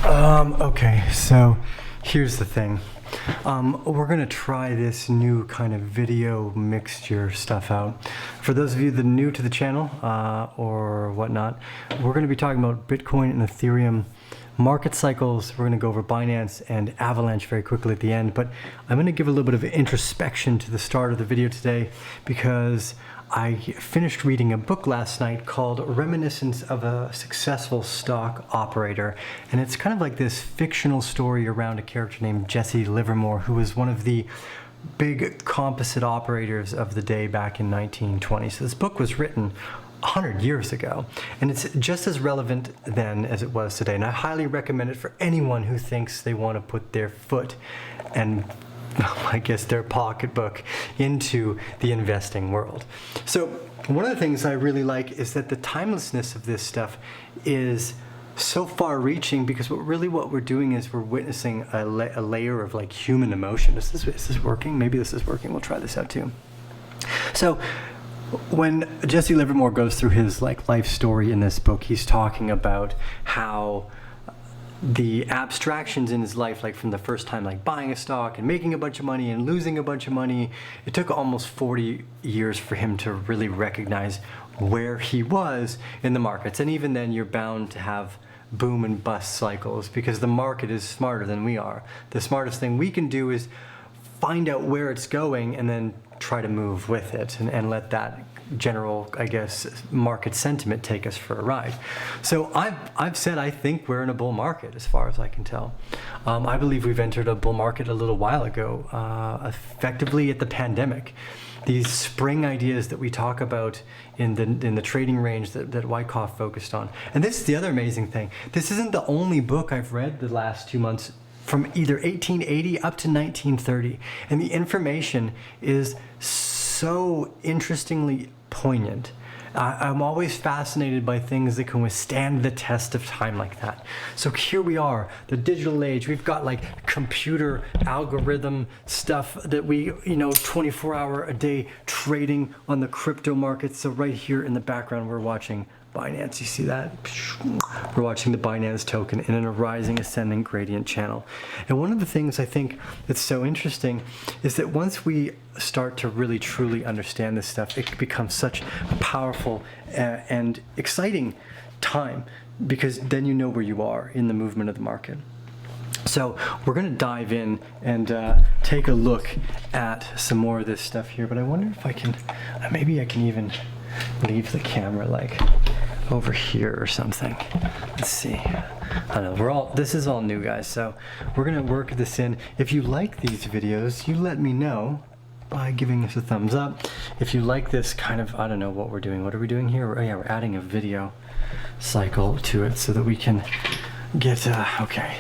Okay, so here's the thing. We're gonna try this new kind of video mixture stuff out. For those of you that are new to the channel or whatnot, we're gonna be talking about Bitcoin and Ethereum market cycles. We're gonna go over Binance and Avalanche very quickly at the end, but I'm gonna give a little bit of introspection to the start of the video today because I finished reading a book last night called Reminiscence of a Successful Stock Operator. And it's kind of like this fictional story around a character named Jesse Livermore, who was one of the big composite operators of the day back in 1920. So this book was written 100 years ago, and it's just as relevant then as it was today. And I highly recommend it for anyone who thinks they want to put their foot and I guess their pocketbook into the investing world. So one of the things I really like is that the timelessness of this stuff is so far reaching, because what we're doing is we're witnessing a layer of like human emotion. Is this working? Maybe this is working. We'll try this out too. So when Jesse Livermore goes through his like life story in this book, he's talking about how the abstractions in his life, like from the first time like buying a stock and making a bunch of money and losing a bunch of money, it took almost 40 years for him to really recognize where he was in the markets. And even then, you're bound to have boom and bust cycles because the market is smarter than we are. The smartest thing we can do is find out where it's going and then try to move with it and let that general, I guess, market sentiment take us for a ride. So I've said I think we're in a bull market as far as I can tell. I believe we've entered a bull market a little while ago, effectively at the pandemic. These spring ideas that we talk about in the trading range that Wyckoff focused on. And this is the other amazing thing. This isn't the only book I've read the last 2 months from either 1880 up to 1930. And the information is so interestingly poignant. I'm always fascinated by things that can withstand the test of time like that. So here we are, the digital age. We've got like computer algorithm stuff that we, 24-hour a day trading on the crypto markets. So right here in the background, we're watching Binance. You see that? We're watching the Binance token in a rising ascending gradient channel. And one of the things I think that's so interesting is that once we start to really truly understand this stuff, it becomes such a powerful and exciting time, because then you know where you are in the movement of the market. So we're going to dive in and take a look at some more of this stuff here. But I wonder if I can, maybe I can even leave the camera like over here or something. Let's see. I don't know. This is all new, guys. So we're going to work this in. If you like these videos, you let me know by giving us a thumbs up. If you like this kind of, I don't know what we're doing. What are we doing here? Oh yeah, we're adding a video cycle to it so that we can get, okay.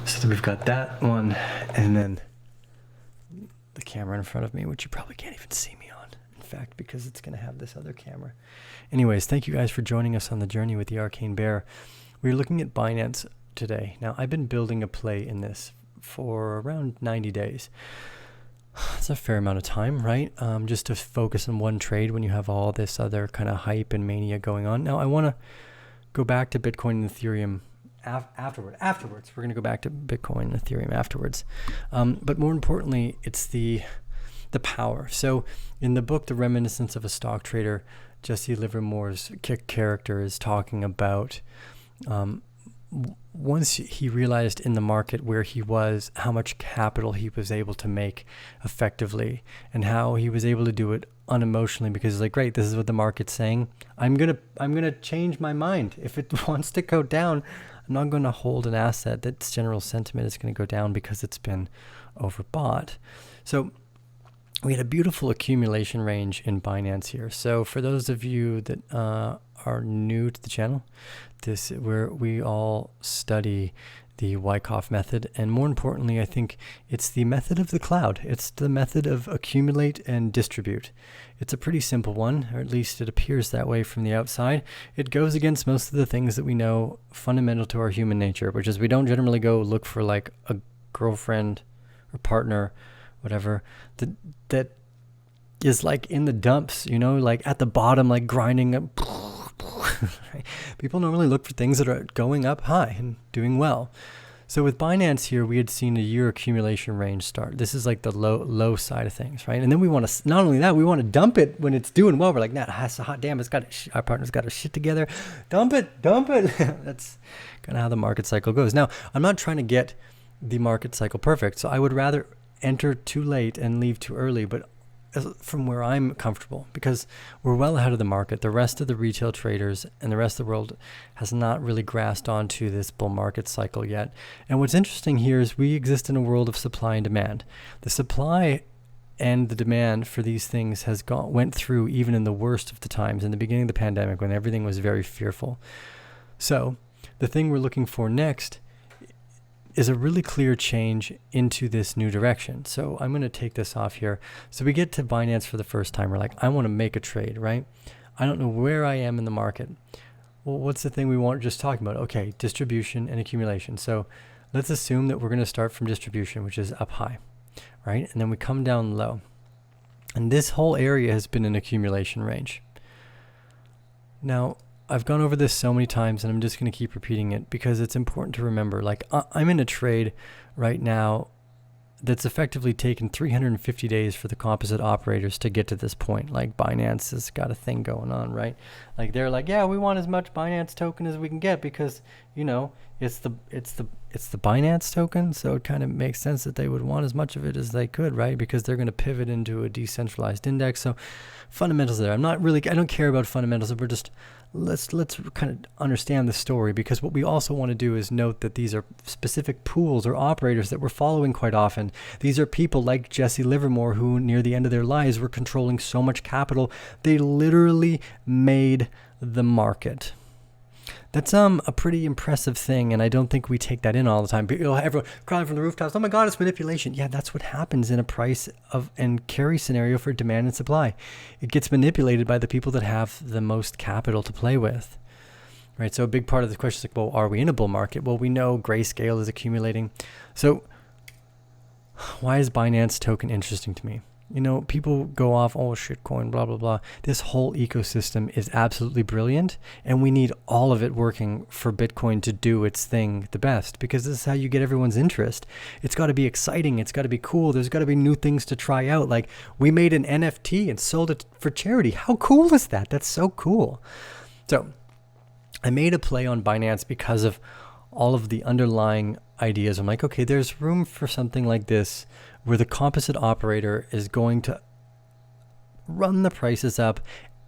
So that we've got that one and then the camera in front of me, which you probably can't even see me on, in fact, because it's going to have this other camera. Anyways, thank you guys for joining us on the journey with the Arcane Bear. We're looking at Binance today. Now, I've been building a play in this for around 90 days. It's a fair amount of time, right? Just to focus on one trade when you have all this other kind of hype and mania going on. Now, I want to go back to Bitcoin and Ethereum afterwards. We're going to go back to Bitcoin and Ethereum afterwards. But more importantly, it's the power. So in the book, The Reminiscence of a Stock Trader, Jesse Livermore's character is talking about once he realized in the market where he was, how much capital he was able to make effectively, and how he was able to do it unemotionally, because it's like, great, this is what the market's saying. I'm gonna change my mind. If it wants to go down, I'm not going to hold an asset that's general sentiment is going to go down because it's been overbought. So we had a beautiful accumulation range in Binance here. So for those of you that are new to the channel, this where we all study the Wyckoff method, and more importantly, I think it's the method of the cloud. It's the method of accumulate and distribute. It's a pretty simple one, or at least it appears that way from the outside. It goes against most of the things that we know fundamental to our human nature, which is we don't generally go look for like a girlfriend or partner, whatever, that is like in the dumps, like at the bottom, like grinding up right? People normally look for things that are going up high and doing well. So with Binance here, we had seen a year accumulation range start. This is like the low side of things, right? And then we want to, not only that, we want to dump it when it's doing well. We're like, nah, that's a hot damn. Our partner's got our shit together. Dump it. That's kind of how the market cycle goes. Now, I'm not trying to get the market cycle perfect. So I would rather enter too late and leave too early, but from where I'm comfortable, because we're well ahead of the market. The rest of the retail traders and the rest of the world has not really grasped onto this bull market cycle yet. And what's interesting here is we exist in a world of supply and demand. The supply and the demand for these things went through even in the worst of the times, in the beginning of the pandemic when everything was very fearful. So the thing we're looking for next is a really clear change into this new direction. So I'm going to take this off here. So we get to Binance for the first time. We're like, I want to make a trade, right? I don't know where I am in the market. Well, what's the thing we want just talking about? Okay, distribution and accumulation. So let's assume that we're going to start from distribution, which is up high, right? And then we come down low. And this whole area has been an accumulation range. Now, I've gone over this so many times, and I'm just going to keep repeating it because it's important to remember. Like, I'm in a trade right now that's effectively taken 350 days for the composite operators to get to this point. Like, Binance has got a thing going on, right? Like, they're like, yeah, we want as much Binance token as we can get because, you know, it's the Binance token, so it kind of makes sense that they would want as much of it as they could, right? Because they're going to pivot into a decentralized index. So fundamentals there. I don't care about fundamentals. We're just let's kind of understand the story, because what we also want to do is note that these are specific pools or operators that we're following quite often. These are people like Jesse Livermore who near the end of their lives were controlling so much capital they literally made the market. That's a pretty impressive thing, and I don't think we take that in all the time. But everyone crying from the rooftops, oh my God, it's manipulation. Yeah, that's what happens in a price of and carry scenario for demand and supply. It gets manipulated by the people that have the most capital to play with. Right? So a big part of the question is like, well, are we in a bull market? Well, we know grayscale is accumulating. So why is Binance token interesting to me? You know, people go off, oh, shitcoin, blah, blah, blah. This whole ecosystem is absolutely brilliant, and we need all of it working for Bitcoin to do its thing the best, because this is how you get everyone's interest. It's got to be exciting. It's got to be cool. There's got to be new things to try out. Like, we made an NFT and sold it for charity. How cool is that? That's so cool. So I made a play on Binance because of all of the underlying ideas. I'm like, okay, there's room for something like this where the composite operator is going to run the prices up,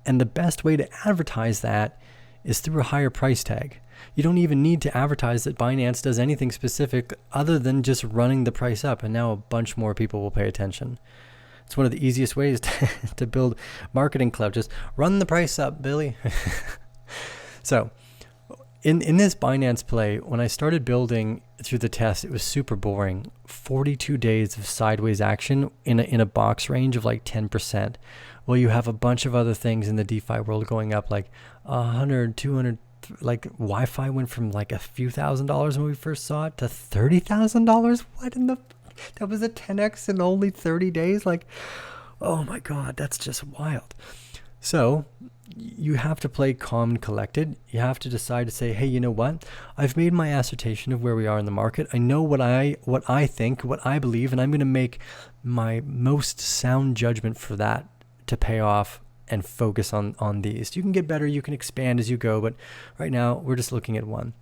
and the best way to advertise that is through a higher price tag. You don't even need to advertise that Binance does anything specific other than just running the price up, and now a bunch more people will pay attention. It's one of the easiest ways to build marketing clout. Just run the price up, Billy. So in this Binance play, when I started building through the test, it was super boring. 42 days of sideways action in a box range of like 10%. Well, you have a bunch of other things in the DeFi world going up, like 100, 200, like Wi-Fi went from like a few $1,000s when we first saw it to $30,000. What in the, that was a 10x in only 30 days. Like, oh my God, that's just wild. So you have to play calm and collected. You have to decide to say, hey, you know what? I've made my assertion of where we are in the market. I know what I think, what I believe, and I'm going to make my most sound judgment for that to pay off and focus on these. You can get better, you can expand as you go, but right now we're just looking at one.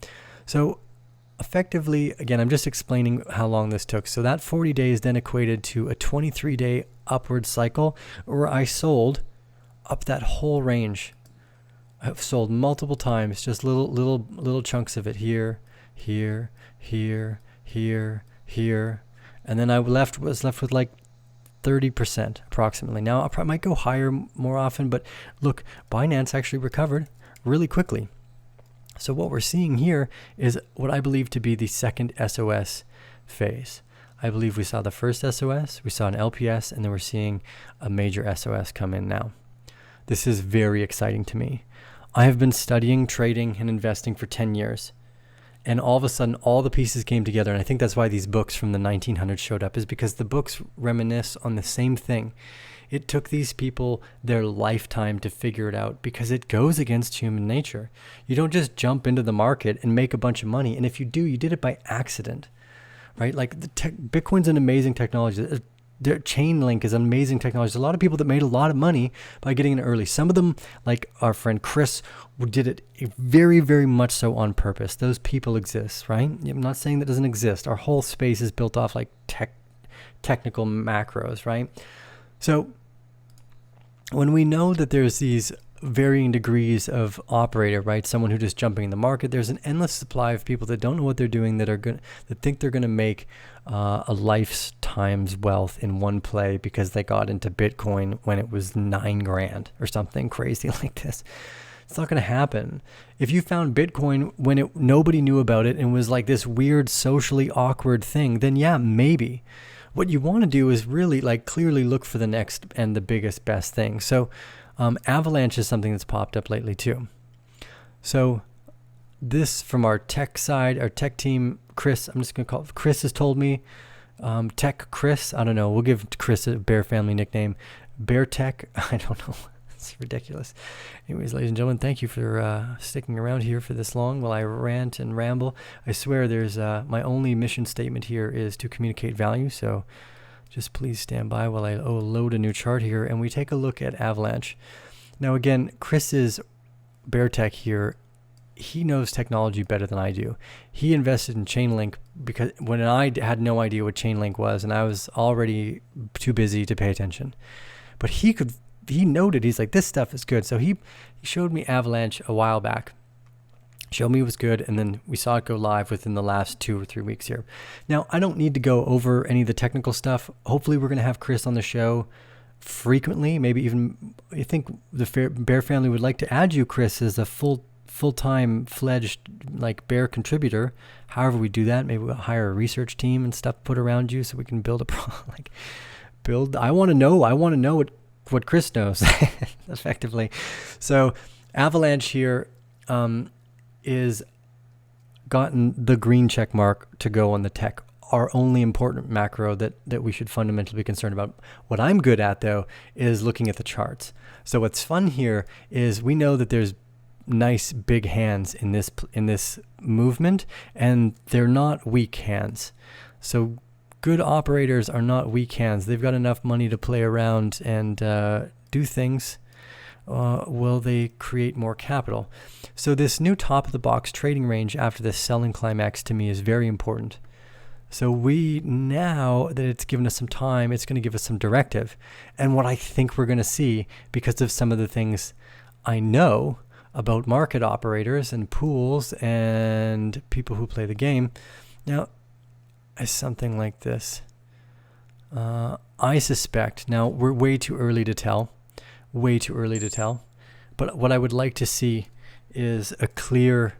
So effectively, again, I'm just explaining how long this took. So that 40 days then equated to a 23-day upward cycle where I sold up that whole range. I've sold multiple times, just little chunks of it here, here, here, here, here, and then I was left with like 30% approximately. Now I might go higher more often, but look, Binance actually recovered really quickly. So what we're seeing here is what I believe to be the second SOS phase. I believe we saw the first SOS, we saw an LPS, and then we're seeing a major SOS come in now. This is very exciting to me. I have been studying trading and investing for 10 years. And all of a sudden, all the pieces came together. And I think that's why these books from the 1900s showed up, is because the books reminisce on the same thing. It took these people their lifetime to figure it out, because it goes against human nature. You don't just jump into the market and make a bunch of money. And if you do, you did it by accident, right? Like Bitcoin's an amazing technology. Their Chainlink is amazing technology. There's a lot of people that made a lot of money by getting in early. Some of them, like our friend Chris, did it very, very much so on purpose. Those people exist, right? I'm not saying that doesn't exist. Our whole space is built off like technical macros, right? So when we know that there's these varying degrees of operator, right? Someone who just jumping in the market, there's an endless supply of people that don't know what they're doing, that think they're going to make a lifetime's wealth in one play because they got into Bitcoin when it was $9,000 or something crazy like this. It's not going to happen. If you found Bitcoin when nobody knew about it and was like this weird socially awkward thing, then yeah, maybe. What you want to do is really like clearly look for the next and the biggest, best thing. So Avalanche is something that's popped up lately too. So this from our tech side, our tech team, Chris, I'm just going to call it, Chris has told me, Tech Chris, I don't know, we'll give Chris a Bear family nickname, Bear Tech, I don't know. It's ridiculous. Anyways, ladies and gentlemen, thank you for sticking around here for this long while I rant and ramble. I swear there's my only mission statement here is to communicate value. So just please stand by while I load a new chart here and we take a look at Avalanche. Now, again, Chris's Bear Tech here, he knows technology better than I do. He invested in Chainlink because when I had no idea what Chainlink was and I was already too busy to pay attention. But he noted, he's like, this stuff is good. So he showed me Avalanche a while back, showed me it was good, and then we saw it go live within the last 2 or 3 weeks here. Now, I don't need to go over any of the technical stuff. Hopefully, we're going to have Chris on the show frequently. Maybe even, I think the Bear family would like to add you, Chris, as a full-time fledged like Bear contributor. However we do that, maybe we'll hire a research team and stuff put around you so we can build I want to know what Chris knows effectively. So Avalanche here is gotten the green check mark to go on the tech, our only important macro that we should fundamentally be concerned about. What I'm good at, though, is looking at the charts. So what's fun here is we know that there's nice big hands in this movement, and they're not weak hands. So good operators are not weak hands. They've got enough money to play around and do things. Will they create more capital? So this new top of the box trading range after this selling climax to me is very important. So now that it's given us some time, it's going to give us some directive. And what I think we're going to see, because of some of the things I know about market operators and pools and people who play the game, now, is something like this. I suspect, now we're way too early to tell, but what I would like to see is a clear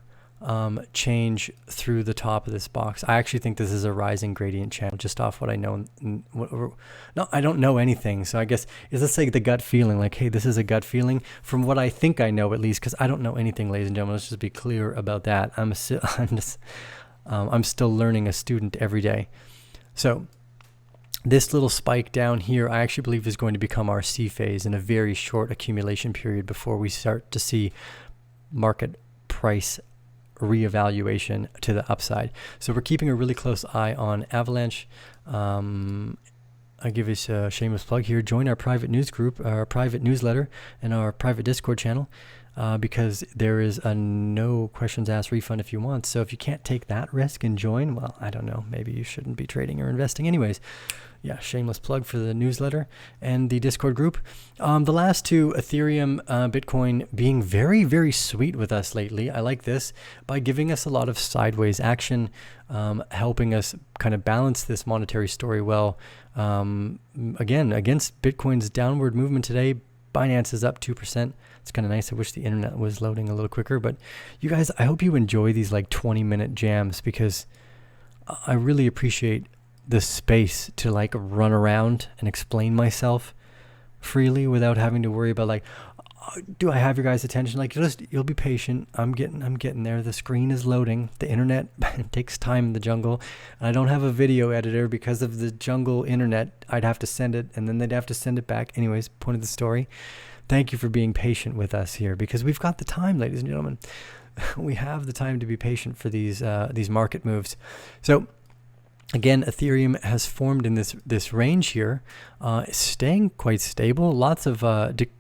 change through the top of this box. I actually think this is a rising gradient channel just off what I know. No, I don't know anything. So I guess, is this like the gut feeling? Like, hey, this is a gut feeling from what I think I know, at least, because I don't know anything, ladies and gentlemen. Let's just be clear about that. I'm still learning, a student every day. So this little spike down here, I actually believe is going to become our C phase in a very short accumulation period before we start to see market price reevaluation to the upside. So we're keeping a really close eye on Avalanche. I give us a shameless plug here. Join our private news group, our private newsletter, and our private Discord channel. Because there is a no questions asked refund if you want. So if you can't take that risk and join, well, I don't know, maybe you shouldn't be trading or investing anyways. Yeah, shameless plug for the newsletter and the Discord group. The last two, Ethereum, Bitcoin, being very, very sweet with us lately. I like this by giving us a lot of sideways action, helping us kind of balance this monetary story well. Again, against Bitcoin's downward movement today, Binance is up 2%. It's kind of nice. I wish the internet was loading a little quicker, but you guys, I hope you enjoy these like 20-minute jams, because I really appreciate the space to like run around and explain myself freely without having to worry about like, do I have your guys' attention? Like, you'll be patient. I'm getting there. The screen is loading. The internet takes time in the jungle. And I don't have a video editor because of the jungle internet. I'd have to send it, and then they'd have to send it back. Anyways, point of the story. Thank you for being patient with us here, because we've got the time, ladies and gentlemen. We have the time to be patient for these market moves. So again, Ethereum has formed in this range here, staying quite stable. Lots of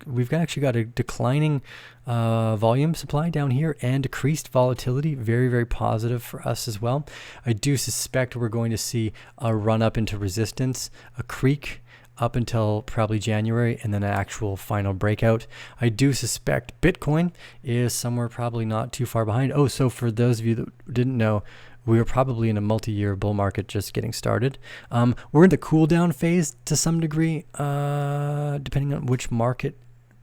we've actually got a declining volume supply down here and decreased volatility. Very, very positive for us as well. I do suspect we're going to see a run up into resistance, a creek up until probably January, and then an actual final breakout. I do suspect Bitcoin is somewhere probably not too far behind. Oh, so for those of you that didn't know, we are probably in a multi-year bull market just getting started. We're in the cool down phase to some degree, depending on which market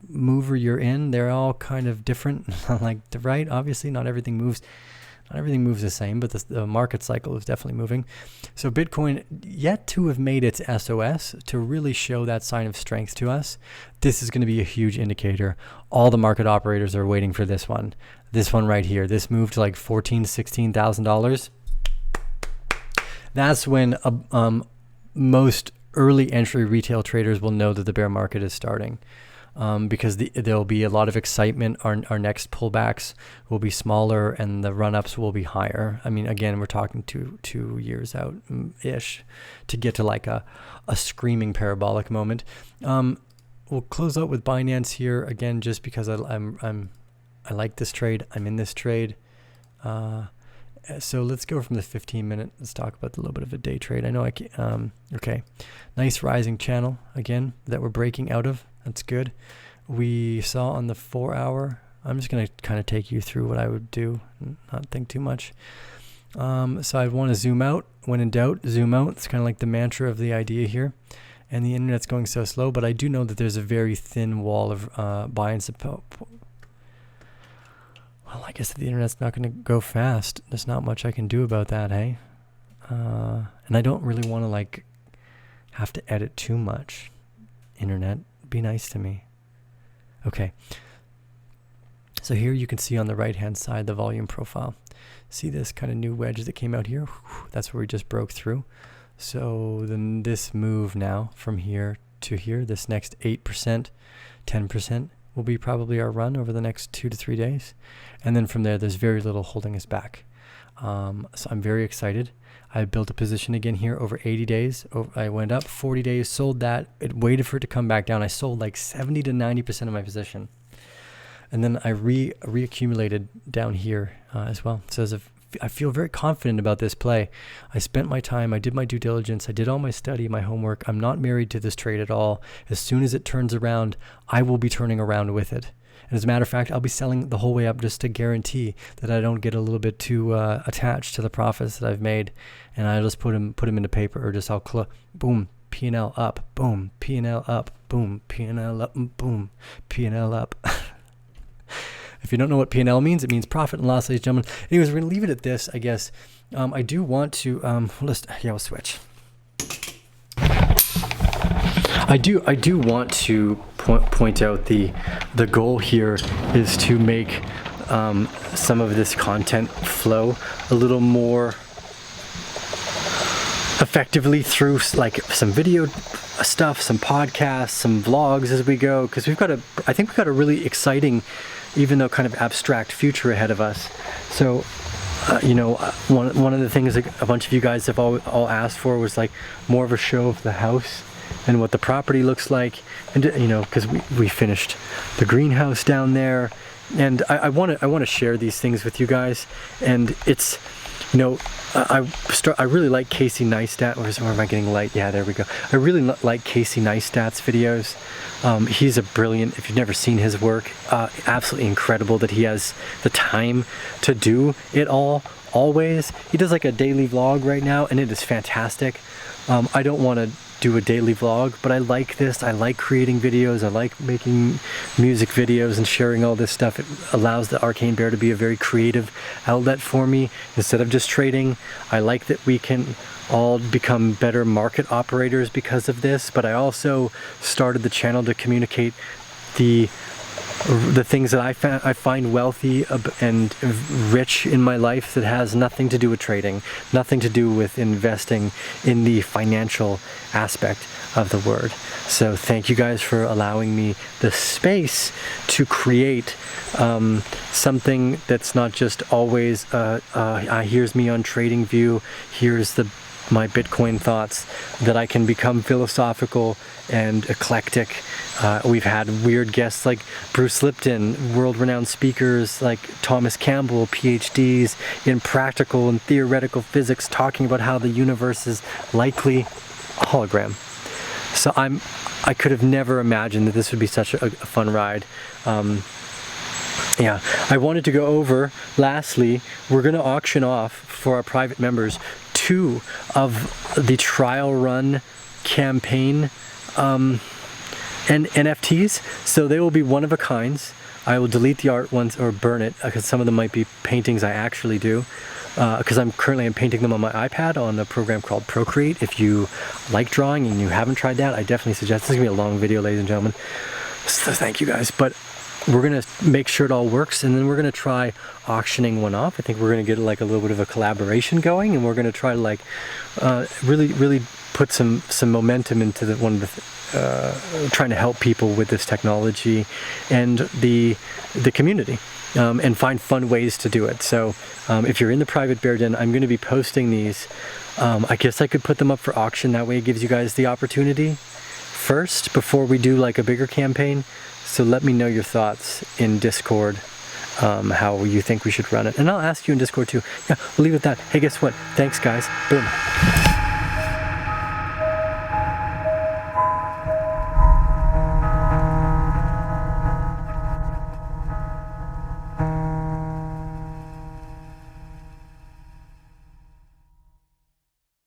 mover you're in. They're all kind of different. Like, right? Obviously, not everything moves the same, but the market cycle is definitely moving. So Bitcoin yet to have made its SOS to really show that sign of strength to us. This is going to be a huge indicator. All the market operators are waiting for this one. This one right here. This moved to like $14,000, $16,000. That's when most early entry retail traders will know that the bear market is starting. Because there'll be a lot of excitement. Our next pullbacks will be smaller and the run-ups will be higher. I mean, again, we're talking 2 years out-ish to get to like a screaming parabolic moment. We'll close out with Binance here again, just because I like this trade. I'm in this trade. So let's go from the 15-minute. Let's talk about a little bit of a day trade. I know I can. Okay, nice rising channel again that we're breaking out of. That's good. We saw on the 4-hour. I'm just going to kind of take you through what I would do, not think too much. So I want to zoom out. When in doubt, zoom out. It's kind of like the mantra of the idea here. And the internet's going so slow, but I do know that there's a very thin wall of buy and support. Well, I guess the internet's not going to go fast. There's not much I can do about that, hey? And I don't really want to like have to edit too much. Internet, be nice to me. Okay. So here you can see on the right-hand side the volume profile. See this kind of new wedge that came out here? That's where we just broke through. So then this move now from here to here, this next 8%, 10%, will be probably our run over the next 2 to 3 days. And then from there, there's very little holding us back. So I'm very excited. I built a position again here over 80 days. I went up 40 days, sold that. It waited for it to come back down. I sold like 70 to 90% of my position. And then I reaccumulated down here as well. So I feel very confident about this play. I spent my time. I did my due diligence. I did all my study, my homework. I'm not married to this trade at all. As soon as it turns around, I will be turning around with it. And as a matter of fact, I'll be selling the whole way up just to guarantee that I don't get a little bit too attached to the profits that I've made. And I'll just put them into paper, or just boom, P&L up, boom, P&L up, boom, P&L up, boom, P&L up. If you don't know what P&L means, it means profit and loss, ladies and gentlemen. Anyways, we're going to leave it at this, I guess. I do want to, we'll switch. I do want to point out the goal here is to make some of this content flow a little more effectively through like some video stuff, some podcasts, some vlogs as we go, because I think we've got a really exciting, even though kind of abstract future ahead of us. So one of the things that a bunch of you guys have all asked for was like more of a show of the house and what the property looks like, and because we finished the greenhouse down there, and I want to share these things with you guys. And it's I really like Casey Neistat. Where am I getting light? Yeah, there we go. I really like Casey Neistat's videos. He's a brilliant, if you've never seen his work, absolutely incredible that he has the time to do it all, always. He does like a daily vlog right now, and it is fantastic. I don't want to do a daily vlog, but I like this. I like creating videos. I like making music videos and sharing all this stuff. It allows the Arcane Bear to be a very creative outlet for me instead of just trading. I like that we can all become better market operators because of this, but I also started the channel to communicate the the things that I find wealthy and rich in my life that has nothing to do with trading, nothing to do with investing in the financial aspect of the word. So thank you guys for allowing me the space to create something that's not just always here's me on TradingView, here's my Bitcoin thoughts, that I can become philosophical and eclectic. We've had weird guests like Bruce Lipton, world-renowned speakers like Thomas Campbell, PhDs in practical and theoretical physics, talking about how the universe is likely a hologram. So I could have never imagined that this would be such a fun ride. Yeah, I wanted to go over, lastly, we're going to auction off for our private members 2 of the trial run campaign and NFTs. So they will be one of a kinds. I will delete the art ones or burn it, because some of them might be paintings I actually do. Because I'm painting them on my iPad on a program called Procreate. If you like drawing and you haven't tried that, I definitely suggest. This is going to be a long video, ladies and gentlemen. So thank you guys. But we're going to make sure it all works, and then we're going to try auctioning one off. I think we're going to get like a little bit of a collaboration going, and we're going to try to like really put some momentum into trying to help people with this technology and the community, and find fun ways to do it. So if you're in the private Bear Den, I'm going to be posting these. I guess I could put them up for auction. That way it gives you guys the opportunity first before we do like a bigger campaign. So let me know your thoughts in Discord, how you think we should run it. And I'll ask you in Discord too. Yeah, we'll leave it at that. Hey, guess what? Thanks, guys. Boom.